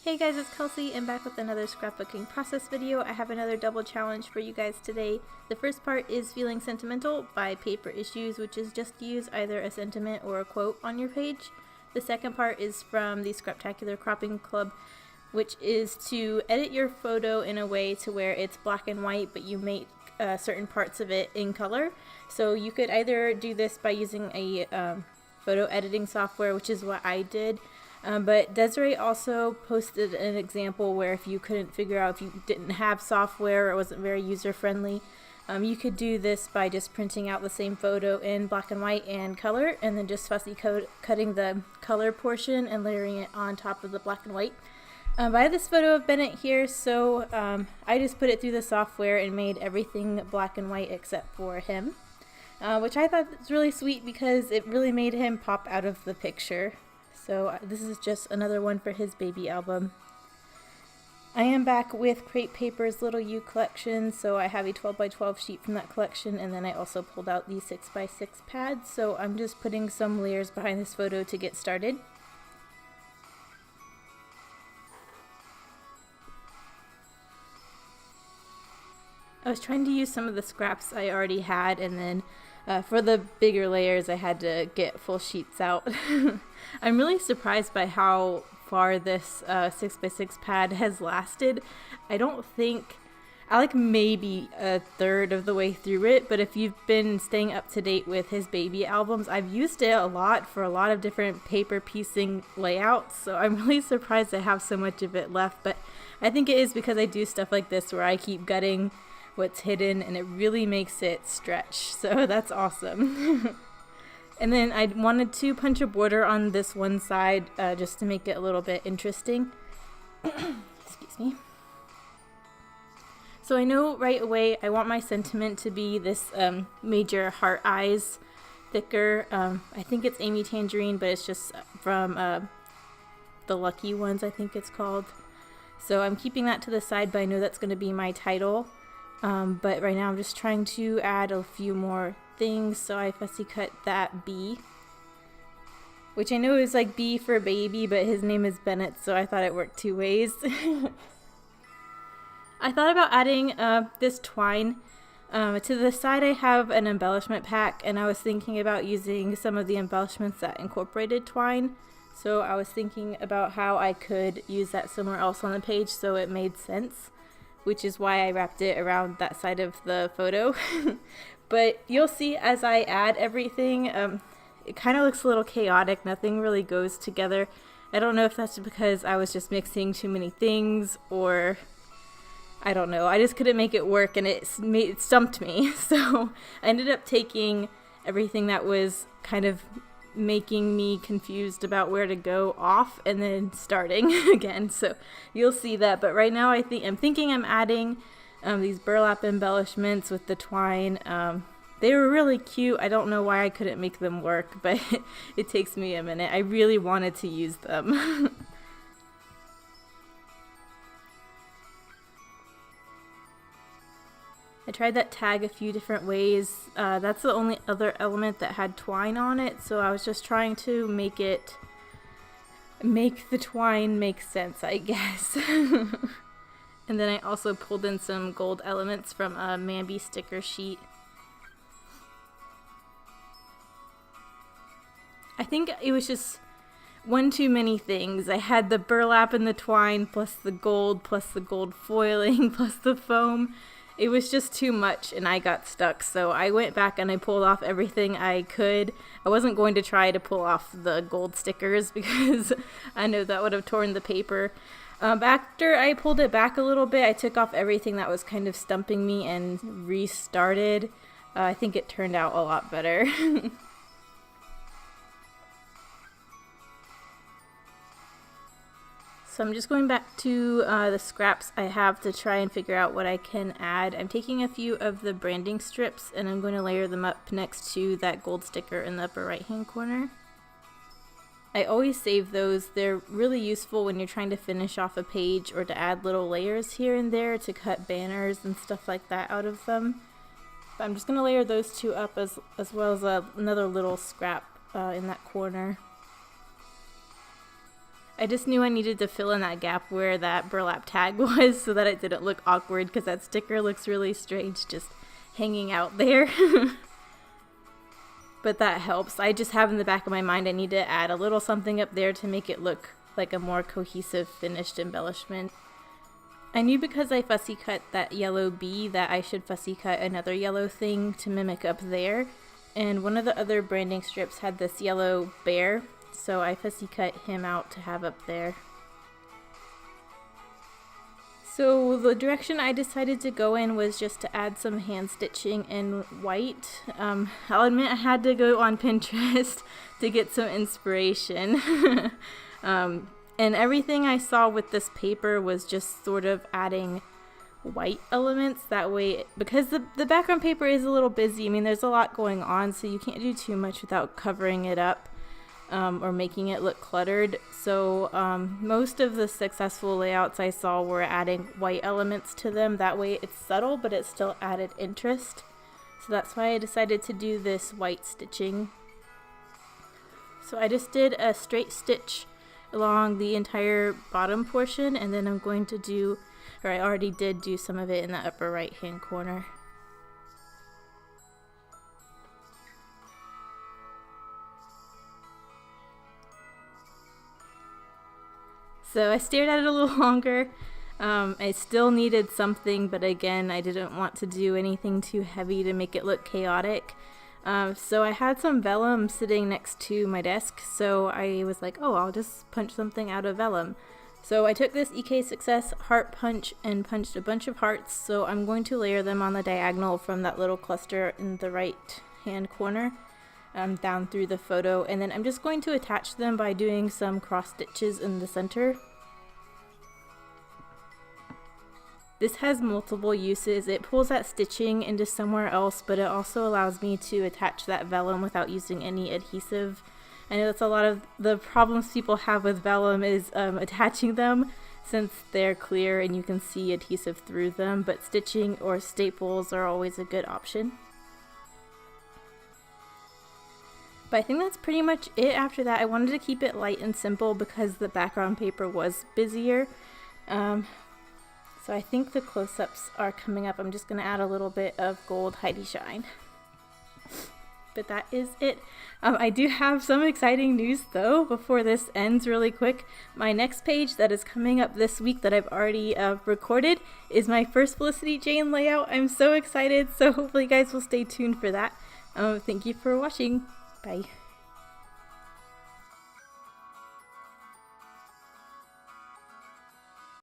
Hey guys, it's Kelsey and back with another scrapbooking process video. I have another double challenge for you guys today. The first part is Feeling Sentimental by Paper Issues, which is just to use either a sentiment or a quote on your page. The second part is from the Scraptacular Cropping Club, which is to edit your photo in a way to where it's black and white, but you make certain parts of it in color. So you could either do this by using a photo editing software, which is what I did. But Desiree also posted an example where if you couldn't figure out, if you didn't have software or it wasn't very user-friendly, you could do this by just printing out the same photo in black and white and color, and then just fussy cutting the color portion and layering it on top of the black and white. I have this photo of Bennett here, so I just put it through the software and made everything black and white except for him, which I thought was really sweet because it really made him pop out of the picture. So this is just another one for his baby album. I am back with Crate Paper's Little You collection, so I have a 12x12 sheet from that collection, and then I also pulled out the 6x6 pad, so I'm just putting some layers behind this photo to get started. I was trying to use some of the scraps I already had, and then for the bigger layers I had to get full sheets out. I'm really surprised by how far this 6x6 pad has lasted. I don't think, I like maybe a third of the way through it, but if you've been staying up to date with his baby albums, I've used it a lot for a lot of different paper piecing layouts, so I'm really surprised I have so much of it left, but I think it is because I do stuff like this where I keep gutting what's hidden and it really makes it stretch, so that's awesome. And then I wanted to punch a border on this one side just to make it a little bit interesting. Excuse me. So I know right away I want my sentiment to be this major heart eyes thicker. I think it's Amy Tangerine, but it's just from the Lucky Ones, I think it's called. So I'm keeping that to the side, but I know that's going to be my title. But right now I'm just trying to add a few more things, so I fussy cut that B, which I know is like B for baby, but his name is Bennett, so I thought it worked two ways. I thought about adding this twine. To the side I have an embellishment pack, and I was thinking about using some of the embellishments that incorporated twine, so I was thinking about how I could use that somewhere else on the page so it made sense, which is why I wrapped it around that side of the photo. But you'll see as I add everything, it kind of looks a little chaotic. Nothing really goes together. I don't know if that's because I was just mixing too many things, or I don't know. I just couldn't make it work, and it stumped me. So I ended up taking everything that was kind of making me confused about where to go off and then starting again, so you'll see that. But right now I'm thinking I'm adding these burlap embellishments with the twine. They were really cute. I don't know why I couldn't make them work, but it takes me a minute. I really wanted to use them. I tried that tag a few different ways. That's the only other element that had twine on it, so I was just trying to make the twine make sense, I guess. And then I also pulled in some gold elements from a Mambi sticker sheet. I think it was just one too many things. I had the burlap and the twine, plus the gold foiling, plus the foam. It was just too much and I got stuck, so I went back and I pulled off everything I could. I wasn't going to try to pull off the gold stickers because I know that would have torn the paper. After I pulled it back a little bit, I took off everything that was kind of stumping me and restarted. I think it turned out a lot better. So I'm just going back to the scraps I have to try and figure out what I can add. I'm taking a few of the branding strips and I'm going to layer them up next to that gold sticker in the upper right hand corner. I always save those. They're really useful when you're trying to finish off a page or to add little layers here and there to cut banners and stuff like that out of them. But I'm just going to layer those two up as well as another little scrap in that corner. I just knew I needed to fill in that gap where that burlap tag was so that it didn't look awkward, because that sticker looks really strange just hanging out there. But that helps. I just have in the back of my mind I need to add a little something up there to make it look like a more cohesive finished embellishment. I knew because I fussy cut that yellow bee that I should fussy cut another yellow thing to mimic up there. And one of the other branding strips had this yellow bear, so I fussy cut him out to have up there. So the direction I decided to go in was just to add some hand stitching in white. I'll admit I had to go on Pinterest to get some inspiration. And everything I saw with this paper was just sort of adding white elements. That way, because the background paper is a little busy, I mean there's a lot going on, so you can't do too much without covering it up. Or making it look cluttered. So most of the successful layouts I saw were adding white elements to them. That way it's subtle, but it still added interest. So that's why I decided to do this white stitching. So I just did a straight stitch along the entire bottom portion, and then I'm going to do, or I already did do some of it in the upper right hand corner. So I stared at it a little longer. I still needed something, but again, I didn't want to do anything too heavy to make it look chaotic. So I had some vellum sitting next to my desk, so I was like, oh, I'll just punch something out of vellum. So I took this EK Success heart punch and punched a bunch of hearts, so I'm going to layer them on the diagonal from that little cluster in the right hand corner. Down through the photo, and then I'm just going to attach them by doing some cross stitches in the center. This has multiple uses. It pulls that stitching into somewhere else, but it also allows me to attach that vellum without using any adhesive. I know that's a lot of the problems people have with vellum is attaching them, since they're clear and you can see adhesive through them, but stitching or staples are always a good option. But I think that's pretty much it after that. I wanted to keep it light and simple because the background paper was busier. So I think the close-ups are coming up. I'm just going to add a little bit of gold Heidi Shine. But that is it. I do have some exciting news though before this ends really quick. My next page that is coming up this week that I've already recorded is my first Felicity Jane layout. I'm so excited, so hopefully you guys will stay tuned for that. Thank you for watching. Bye.